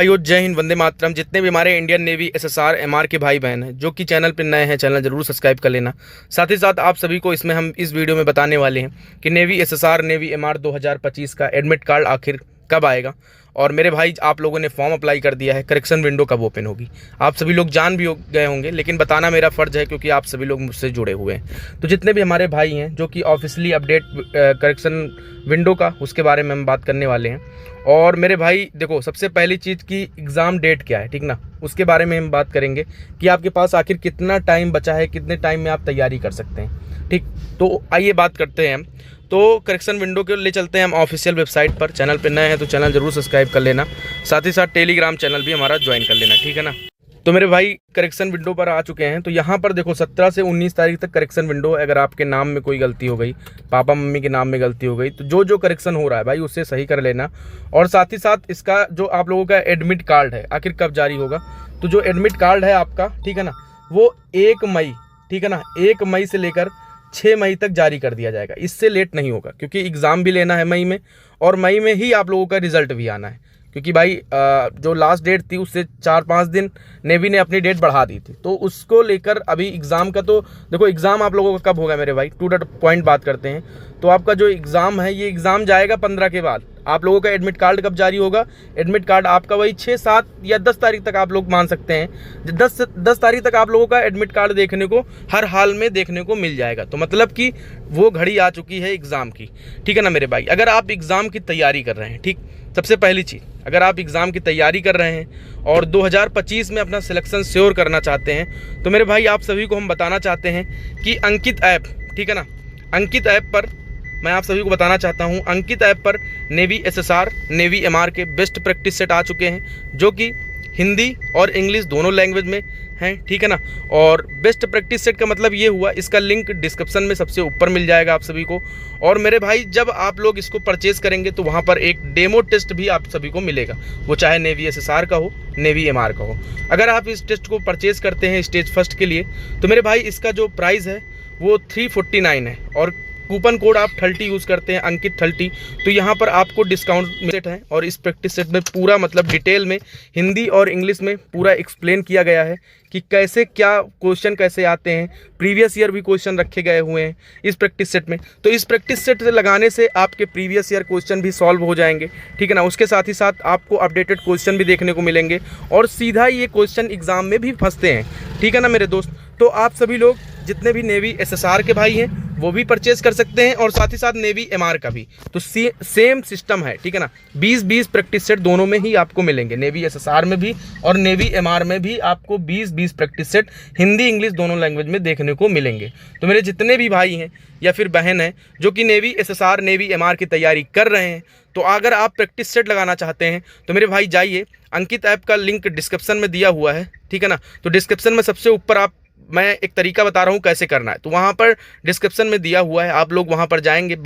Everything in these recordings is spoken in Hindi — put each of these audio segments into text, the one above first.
भाइयों, जय हिंद, वंदे मातरम। जितने भी हमारे इंडियन नेवी एसएसआर एमआर के भाई बहन हैं जो कि चैनल पर नए हैं, चैनल जरूर सब्सक्राइब कर लेना। साथ ही साथ आप सभी को इसमें हम इस वीडियो में बताने वाले हैं कि नेवी एसएसआर नेवी एमआर 2025 का एडमिट कार्ड आखिर कब आएगा। और मेरे भाई, आप लोगों ने फॉर्म अप्लाई कर दिया है, करेक्शन विंडो कब ओपन होगी आप सभी लोग जान भी गए होंगे, लेकिन बताना मेरा फ़र्ज़ है क्योंकि आप सभी लोग मुझसे जुड़े हुए हैं। तो जितने भी हमारे भाई हैं जो कि ऑफिशियली अपडेट करेक्शन विंडो का, उसके बारे में हम बात करने वाले हैं। और मेरे भाई देखो, सबसे पहली चीज़ की एग्ज़ाम डेट क्या है, ठीक ना, उसके बारे में हम बात करेंगे कि आपके पास आखिर कितना टाइम बचा है, कितने टाइम में आप तैयारी कर सकते हैं। ठीक, तो आइए बात करते हैं हम। तो करेक्शन विंडो के ले चलते हैं हम ऑफिशियल वेबसाइट पर। चैनल पे नए हैं तो चैनल जरूर सब्सक्राइब कर लेना, साथ ही साथ टेलीग्राम चैनल भी हमारा ज्वाइन कर लेना, ठीक है ना। तो मेरे भाई, करेक्शन विंडो पर आ चुके हैं। तो यहाँ पर देखो, 17 से 19 तारीख तक करेक्शन विंडो। अगर आपके नाम में कोई गलती हो गई, पापा मम्मी के नाम में गलती हो गई, तो जो जो करेक्शन हो रहा है भाई उससे सही कर लेना। और साथ ही साथ इसका जो आप लोगों का एडमिट कार्ड है आखिर कब जारी होगा, तो जो एडमिट कार्ड है आपका, ठीक है ना, वो 1 मई, ठीक है ना, 1 मई से लेकर 6 मई तक जारी कर दिया जाएगा। इससे लेट नहीं होगा क्योंकि एग्ज़ाम भी लेना है मई में, और मई में ही आप लोगों का रिजल्ट भी आना है। क्योंकि भाई जो लास्ट डेट थी उससे 4-5 दिन नेवी ने अपनी डेट बढ़ा दी थी, तो उसको लेकर अभी एग्ज़ाम का, तो देखो एग्ज़ाम आप लोगों का कब होगा मेरे भाई, टू द पॉइंट बात करते हैं। तो आपका जो एग्ज़ाम है, ये एग्ज़ाम जाएगा 15 के बाद। आप लोगों का एडमिट कार्ड कब जारी होगा, एडमिट कार्ड आपका वही 6, 7 या 10 तारीख तक आप लोग मान सकते हैं। 10 तारीख तक आप लोगों का एडमिट कार्ड देखने को हर हाल में देखने को मिल जाएगा। तो मतलब कि वो घड़ी आ चुकी है एग्ज़ाम की, ठीक है ना मेरे भाई। अगर आप एग्ज़ाम की तैयारी कर रहे हैं, ठीक, सबसे पहली चीज़, अगर आप एग्ज़ाम की तैयारी कर रहे हैं और 2025 में अपना सिलेक्शन श्योर करना चाहते हैं, तो मेरे भाई आप सभी को हम बताना चाहते हैं कि अंकित ऐप, ठीक है ना, अंकित ऐप पर मैं आप सभी को बताना चाहता हूं, अंकित ऐप पर नेवी एसएसआर नेवी एमआर के बेस्ट प्रैक्टिस सेट आ चुके हैं जो कि हिंदी और इंग्लिश दोनों लैंग्वेज में हैं, ठीक है ना। और बेस्ट प्रैक्टिस सेट का मतलब ये हुआ, इसका लिंक डिस्क्रिप्शन में सबसे ऊपर मिल जाएगा आप सभी को। और मेरे भाई, जब आप लोग इसको परचेज़ करेंगे तो वहाँ पर एक डेमो टेस्ट भी आप सभी को मिलेगा, वो चाहे नेवी एसएसआर का हो, नेवी एमआर का हो। अगर आप इस टेस्ट को परचेज़ करते हैं स्टेज फर्स्ट के लिए, तो मेरे भाई इसका जो प्राइस है वो 349 है, और कूपन कोड आप 30 यूज़ करते हैं, अंकित 30, तो यहाँ पर आपको डिस्काउंट सेट है। और इस प्रैक्टिस सेट में पूरा मतलब डिटेल में हिंदी और इंग्लिश में पूरा एक्सप्लेन किया गया है कि कैसे क्या क्वेश्चन कैसे आते हैं। प्रीवियस ईयर भी क्वेश्चन रखे गए हुए हैं इस प्रैक्टिस सेट में। तो इस प्रैक्टिस सेट से लगाने से आपके प्रीवियस ईयर क्वेश्चन भी सॉल्व हो जाएंगे, ठीक है ना। उसके साथ ही साथ आपको अपडेटेड क्वेश्चन भी देखने को मिलेंगे, और सीधा ये क्वेश्चन एग्ज़ाम में भी फंसते हैं, ठीक है ना मेरे दोस्त। तो आप सभी लोग जितने भी नेवी एसएसआर के भाई हैं वो भी परचेज कर सकते हैं, और साथ ही साथ नेवी एमआर का भी। तो सेम सिस्टम है, ठीक है ना। 20-20 प्रैक्टिस सेट दोनों में ही आपको मिलेंगे, नेवी एसएसआर में भी और नेवी एमआर में भी आपको 20-20 प्रैक्टिस सेट हिंदी इंग्लिश दोनों लैंग्वेज में देखने को मिलेंगे। तो मेरे जितने भी भाई हैं या फिर बहन हैं जो कि नेवी एसएसआर नेवी एमआर की तैयारी कर रहे हैं, तो अगर आप प्रैक्टिस सेट लगाना चाहते हैं तो मेरे भाई जाइए, अंकित ऐप का लिंक डिस्क्रिप्शन में दिया हुआ है, ठीक है ना। तो डिस्क्रिप्शन में सबसे ऊपर आप, मैं एक तरीका बता रहा हूँ कैसे करना है, तो वहाँ पर डिस्क्रिप्शन में दिया हुआ है, आप लोग वहाँ पर जाएंगे।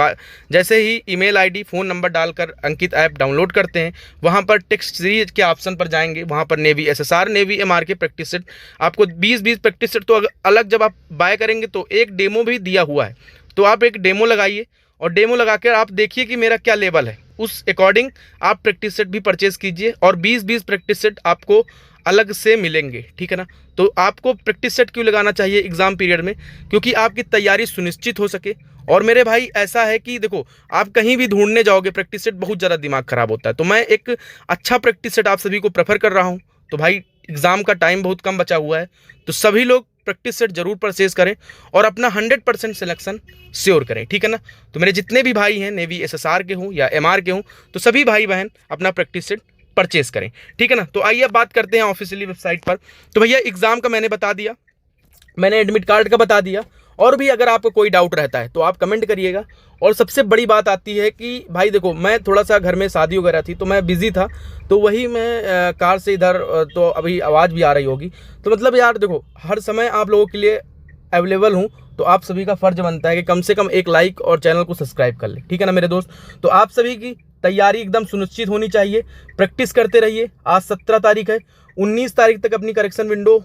जैसे ही ईमेल आईडी फ़ोन नंबर डालकर अंकित ऐप डाउनलोड करते हैं, वहाँ पर टेक्स्ट सीरीज के ऑप्शन पर जाएंगे, वहाँ पर नेवी एसएसआर नेवी एमआर के प्रैक्टिस सेट आपको 20-20 प्रैक्टिस सेट तो अलग जब आप बाय करेंगे तो एक डेमो भी दिया हुआ है। तो आप एक डेमो लगाइए, और डेमो लगाकर आप देखिए कि मेरा क्या लेवल है, उस अकॉर्डिंग आप प्रैक्टिस सेट भी परचेज़ कीजिए, और 20-20 प्रैक्टिस सेट आपको अलग से मिलेंगे, ठीक है ना। तो आपको प्रैक्टिस सेट क्यों लगाना चाहिए एग्ज़ाम पीरियड में, क्योंकि आपकी तैयारी सुनिश्चित हो सके। और मेरे भाई ऐसा है कि देखो, आप कहीं भी ढूंढने जाओगे प्रैक्टिस सेट, बहुत ज़्यादा दिमाग ख़राब होता है। तो मैं एक अच्छा प्रैक्टिस सेट आप सभी को प्रेफर कर रहा हूँ। तो भाई, एग्ज़ाम का टाइम बहुत कम बचा हुआ है, तो सभी लोग प्रैक्टिस सेट जरूर परचेज करें और अपना 100% सिलेक्शन श्योर करें, ठीक है ना। तो मेरे जितने भी भाई हैं नेवी एसएसआर के हों या एमआर के हों, तो सभी भाई बहन अपना प्रैक्टिस सेट परचेज करें, ठीक है ना। तो आइए अब बात करते हैं ऑफिशियली वेबसाइट पर। तो भैया, एग्ज़ाम का मैंने बता दिया, मैंने एडमिट कार्ड का बता दिया, और भी अगर आपको कोई डाउट रहता है तो आप कमेंट करिएगा। और सबसे बड़ी बात आती है कि भाई देखो, मैं थोड़ा सा घर में शादी वगैरह थी तो मैं बिज़ी था, तो वही मैं कार से इधर, तो अभी आवाज़ भी आ रही होगी। तो मतलब यार देखो, हर समय आप लोगों के लिए अवेलेबल हूँ, तो आप सभी का फ़र्ज बनता है कि कम से कम एक लाइक और चैनल को सब्सक्राइब कर ले, ठीक है ना मेरे दोस्त। तो आप सभी की तैयारी एकदम सुनिश्चित होनी चाहिए, प्रैक्टिस करते रहिए। आज 17 तारीख है, 19 तारीख तक अपनी करेक्शन विंडो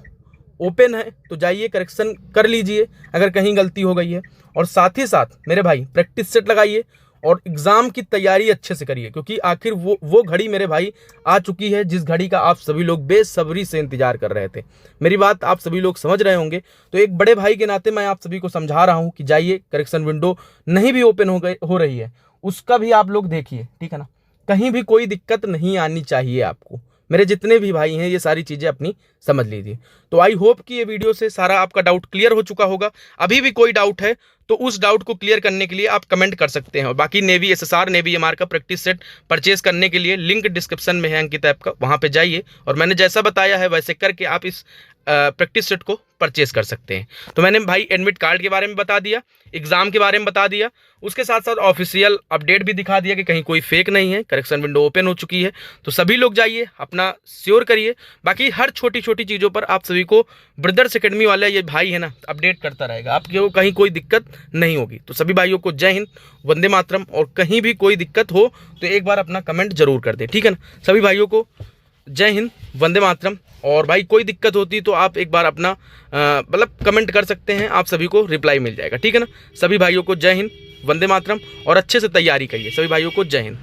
ओपन है, तो जाइए करेक्शन कर लीजिए अगर कहीं गलती हो गई है। और साथ ही साथ मेरे भाई प्रैक्टिस सेट लगाइए, और एग्ज़ाम की तैयारी अच्छे से करिए, क्योंकि आखिर वो घड़ी मेरे भाई आ चुकी है जिस घड़ी का आप सभी लोग बेसब्री से इंतजार कर रहे थे। मेरी बात आप सभी लोग समझ रहे होंगे। तो एक बड़े भाई के नाते मैं आप सभी को समझा रहा हूँ कि जाइए, करेक्शन विंडो नहीं भी ओपन हो रही है उसका भी आप लोग देखिए, ठीक है ना। कहीं भी कोई दिक्कत नहीं आनी चाहिए आपको। मेरे जितने भी भाई हैं ये सारी चीज़ें अपनी समझ लीजिए। तो आई होप कि ये वीडियो से सारा आपका डाउट क्लियर हो चुका होगा। अभी भी कोई डाउट है तो उस डाउट को क्लियर करने के लिए आप कमेंट कर सकते हैं। और बाकी नेवी एसएसआर नेवी एमआर का प्रैक्टिस सेट परचेज करने के लिए लिंक डिस्क्रिप्शन में है अंकित ऐप का, वहाँ पे जाइए और मैंने जैसा बताया है वैसे करके आप इस प्रैक्टिस सेट को परचेज कर सकते हैं। तो मैंने भाई एडमिट कार्ड के बारे में बता दिया, एग्जाम के बारे में बता दिया, उसके साथ साथ ऑफिशियल अपडेट भी दिखा दिया कि कहीं कोई फेक नहीं है, करेक्शन विंडो ओपन हो चुकी है। तो सभी लोग जाइए, अपना श्योर करिए। बाकी हर छोटी छोटी चीज़ों पर आप सभी को ब्रदर्स एकेडमी वाला ये भाई है ना अपडेट करता रहेगा, आपको कहीं कोई दिक्कत नहीं होगी। तो सभी भाइयों को जय हिंद, वंदे मातरम। और कहीं भी कोई दिक्कत हो तो एक बार अपना कमेंट जरूर कर दे, ठीक है ना। सभी भाइयों को जय हिंद, वंदे मातरम। और भाई कोई दिक्कत होती तो आप एक बार अपना मतलब कमेंट कर सकते हैं, आप सभी को रिप्लाई मिल जाएगा, ठीक है ना। सभी भाइयों को जय हिंद, वंदे मातरम और अच्छे से तैयारी करिए। सभी भाइयों को जय हिंद।